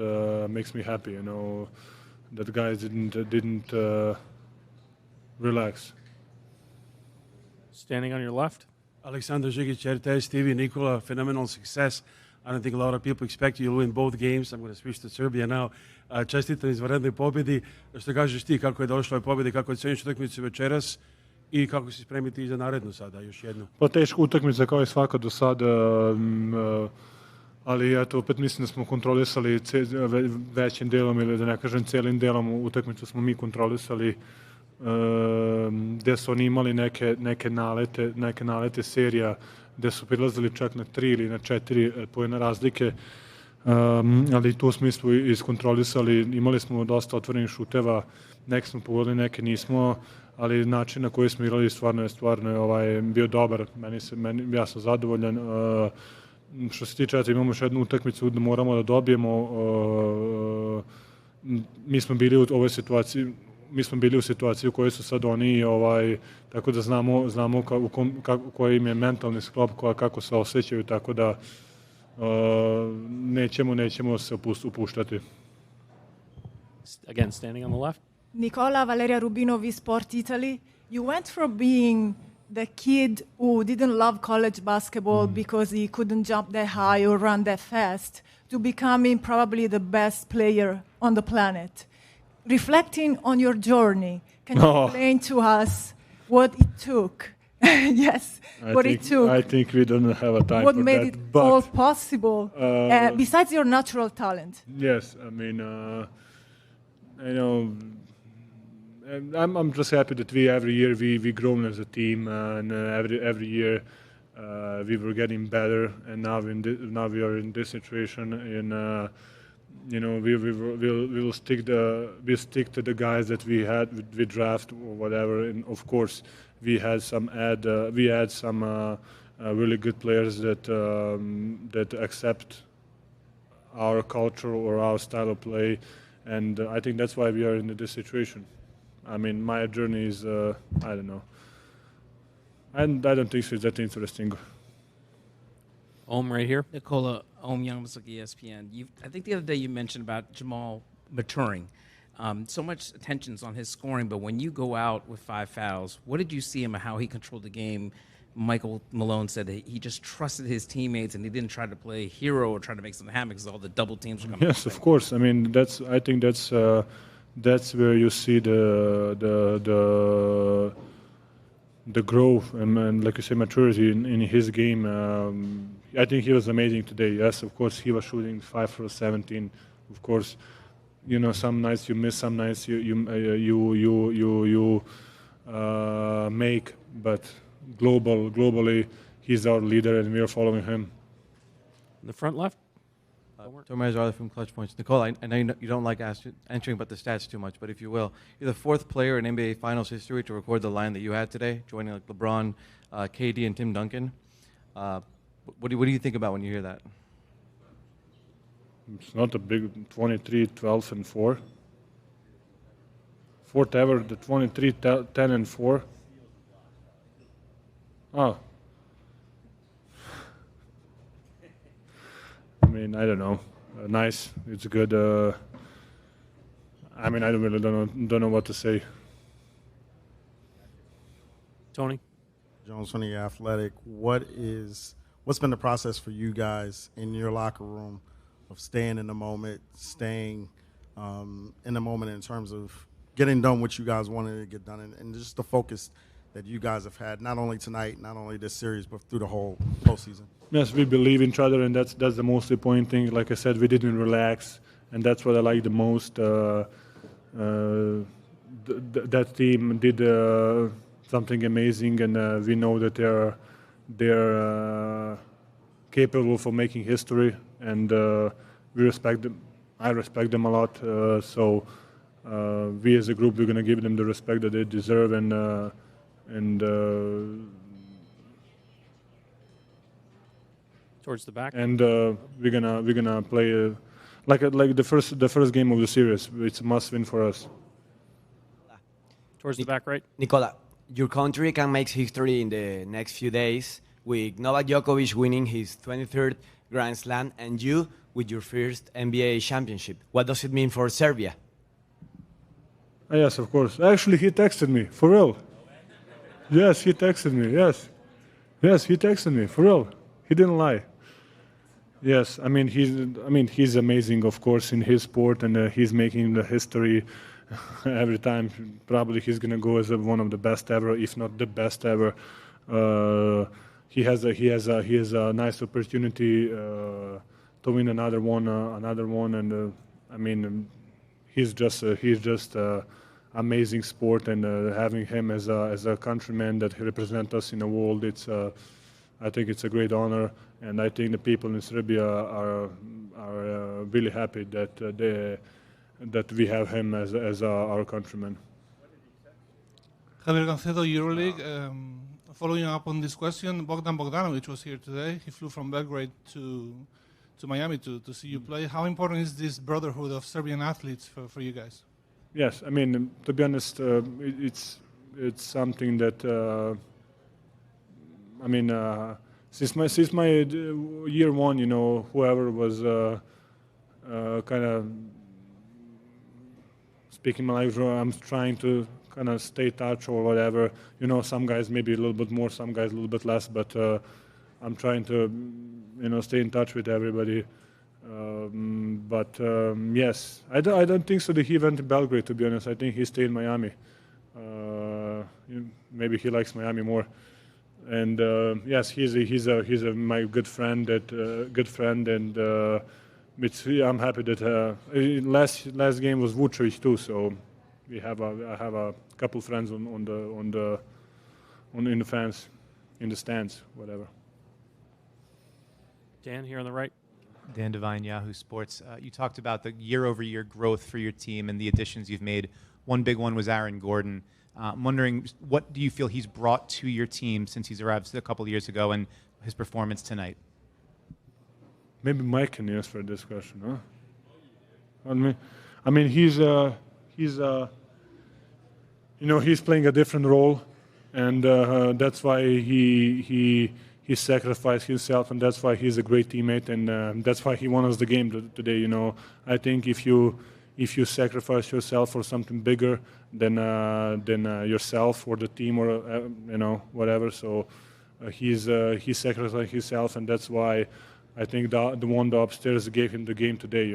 makes me happy. That guys didn't relax. Standing on your left. Aleksandar Žigić, RTS TV, Nikola, phenomenal success. I don't think a lot of people expect you to win both games. I'm going to switch to Serbia now. Čestitam izvanrednoj pobjedi. Što kažeš ti, kako je došlo do pobjede, kako oceniš utakmicu večeras i kako se spremiti za narednu sada, još jednu? Pa teška utakmica kao i svaka do sada, ali eto, opet mislim da smo kontrolisali većim delom ili da ne kažem celim delom utakmicu smo mi kontrolisali, gde su oni imali neke nalete serija, gde su prilazili čak na 3 ili na 4 poena razlike, ali tu smo iskontrolisali, imali smo dosta otvorenih šuteva, neke smo pogodili, neke nismo, ali način na koji smo igrali stvarno je bio dobar, ja sam zadovoljan. Što se tiče, imamo još jednu utakmicu da moramo da dobijemo, mi smo bili u ovoj situaciji, u situaciji u kojoj su sad oni, tako da znamo koji im je mentalni sklop, kako se osjećaju, tako da nećemo se upuštati. Again, standing on the left. Nicola, Valeria Rubinovi, Sport Italy. You went from being the kid who didn't love college basketball because he couldn't jump that high or run that fast to becoming probably the best player on the planet. Reflecting on your journey, can you explain to us what it took? Yes, it took. I think we don't have a time what for made that. it all possible, besides your natural talent? Yes, I mean, I'm just happy that every year we grown as a team, and every year we were getting better, and now we are in this situation, and we'll stick to the guys that we draft or whatever, and of course we had some really good players that accept our culture or our style of play, and I think that's why we are in this situation. I mean, my journey is I don't know, and I don't think it's that interesting. Ohm right here. Nicola, Ohm Youngmasuk, ESPN. I think the other day you mentioned about Jamal maturing. So much attention's on his scoring, but when you go out with 5 fouls, what did you see him and how he controlled the game? Michael Malone said that he just trusted his teammates and he didn't try to play hero or try to make something happen because all the double teams were coming. Yes, of course. I mean, I think that's where you see the growth and like you say, maturity in his game. I think he was amazing today. Yes, of course, he was shooting 5 for 17. Of course, some nights you miss, some nights you make. But globally, he's our leader, and we are following him. In the front left. Tomer Zarla from Clutch Points. Nicole, I know you don't like answering about the stats too much, but if you will, you're the 4th player in NBA Finals history to record the line that you had today, joining like LeBron, KD, and Tim Duncan. What do you think about when you hear that? It's not a big 23, 12, and 4. 4th ever, the 23, 10, and 4. Oh. I mean, I don't know. Nice. It's good. I mean, I don't know what to say. Tony. Jones from The Athletic. What's been the process for you guys in your locker room of staying in the moment, staying in the moment in terms of getting done what you guys wanted to get done, and just the focus that you guys have had, not only tonight, not only this series, but through the whole postseason? Yes, we believe in each other, and that's the most important thing. Like I said, we didn't relax, and that's what I like the most. That team did something amazing, and we know that they're capable for making history, and we respect them. I respect them a lot. So we as a group, we're going to give them the respect that they deserve, and towards the back. And we're gonna play like the first game of the series. It's a must win for us. Towards the back right. Nicola, your country can make history in the next few days with Novak Djokovic winning his 23rd Grand Slam and you with your first NBA championship. What does it mean for Serbia? Yes, of course. Actually, he texted me, for real. Yes, he texted me, yes. Yes, he texted me, for real. He didn't lie. Yes, he's amazing, of course, in his sport, and he's making the history every time. Probably he's going to go as one of the best ever, if not the best ever. He has a nice opportunity to win another one, and he's just amazing sport, and having him as a countryman that represents us in the world, I think it's a great honor, and I think the people in Serbia are really happy that we have him as our countryman. Javier Gancedo, EuroLeague. Following up on this question, Bogdan Bogdanovic was here today. He flew from Belgrade to Miami to see you play. How important is this brotherhood of Serbian athletes for you guys? Yes, to be honest, it's something that since my year one, whoever was kind of speaking my language, I'm trying to kind of stay in touch or whatever. Some guys maybe a little bit more, some guys a little bit less, but I'm trying to, stay in touch with everybody. Yes, I don't think so that he went to Belgrade, to be honest. I think he stayed in Miami. Maybe he likes Miami more. And yes, he's my good friend, and I'm happy that last game was Vucevic too. So I have a couple friends in the fans, in the stands, whatever. Dan here on the right. Dan Devine, Yahoo Sports. You talked about the year-over-year growth for your team and the additions you've made. One big one was Aaron Gordon. I'm wondering, what do you feel he's brought to your team since he's arrived a couple of years ago and his performance tonight? Maybe Mike can answer this question, huh? He's playing a different role, and that's why he sacrificed himself, and that's why he's a great teammate, and that's why he won us the game today. I think if you sacrifice yourself for something bigger than yourself or the team or whatever, so he sacrificed himself, and that's why I think the one upstairs gave him the game today.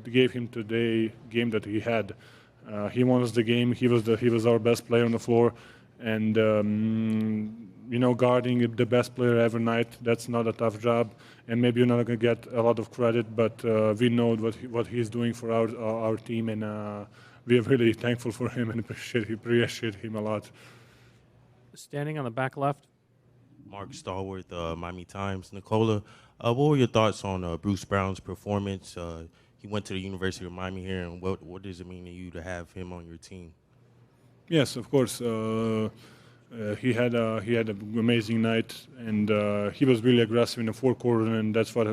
Gave him today game that he had. He won us the game. He was our best player on the floor, and guarding the best player every night, that's not a tough job, and maybe you're not going to get a lot of credit, but we know what he's doing for our team, and we are really thankful for him and appreciate him a lot. Standing on the back left. Mark Stallworth, Miami Times. Nicola, what were your thoughts on Bruce Brown's performance? He went to the University of Miami here, and what does it mean to you to have him on your team? Yes, of course. He had an amazing night, and he was really aggressive in the fourth quarter, and that's what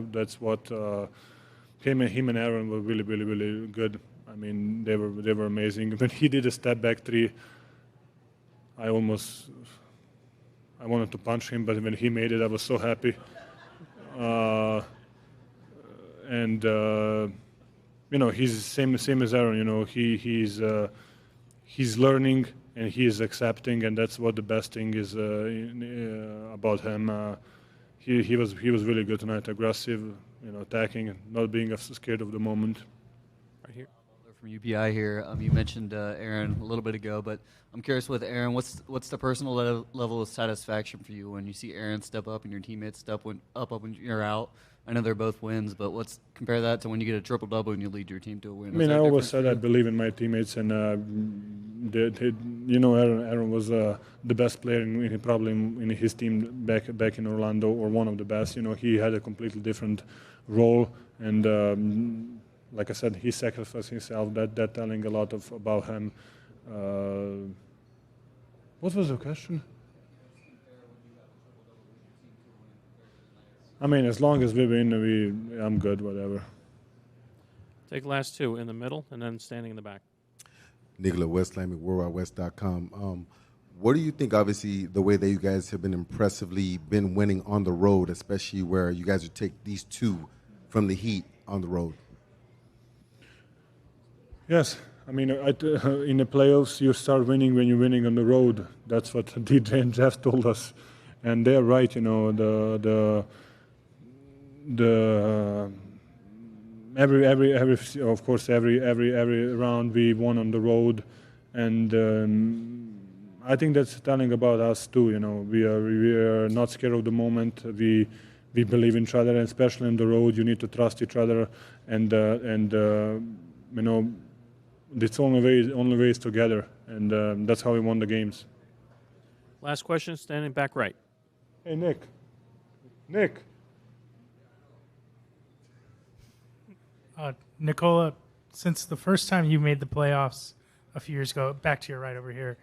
him and Aaron were really, really, really good. They were amazing. When he did a step back three, I wanted to punch him, but when he made it, I was so happy. He's the same as Aaron. He's learning. and he is accepting, and that's what the best thing is about him. He was really good tonight, aggressive, attacking, and not being scared of the moment. Right here. From UPI here. You mentioned Aaron a little bit ago, but I'm curious with Aaron, what's the personal level of satisfaction for you when you see Aaron step up and your teammates step up when you're out? I know they're both wins, but compare that to when you get a triple-double and you lead your team to a win. I mean, I always said I believe in my teammates, and Aaron was the best player probably in his team back in Orlando, or one of the best. He had a completely different role, and like I said, he sacrificed himself. That telling a lot about him. What was the question? I mean, as long as we win, I'm good, whatever. Take last two in the middle and then standing in the back. Nicola Westlamic, WorldWideWest.com. What do you think, obviously, the way that you guys have been impressively been winning on the road, especially where you guys would take these two from the Heat on the road? Yes, I mean, in the playoffs, you start winning when you're winning on the road. That's what DJ and Jeff told us, and they're right. Every of course every round we won on the road, and I think that's telling about us too. We are not scared of the moment. We believe in each other, and especially on the road, you need to trust each other, and it's only ways together, and that's how we won the games. Last question, standing back right. Hey, Nick. Nikola, since the first time you made the playoffs a few years ago, back to your right over here,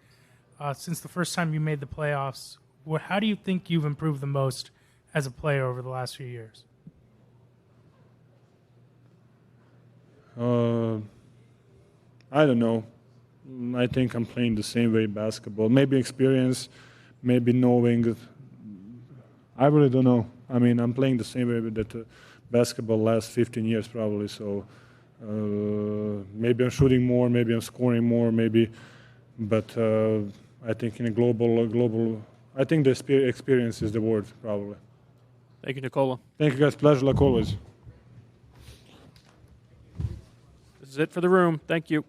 since the first time you made the playoffs, how do you think you've improved the most as a player over the last few years? I don't know. I think I'm playing the same way basketball. Maybe experience, maybe knowing. I really don't know. I mean, I'm playing the same way with that basketball last 15 years probably. So maybe I'm shooting more, maybe I'm scoring more, maybe. But I think in a global, I think the experience is the word probably. Thank you, Nikola. Thank you, guys. Pleasure like always. This is it for the room. Thank you.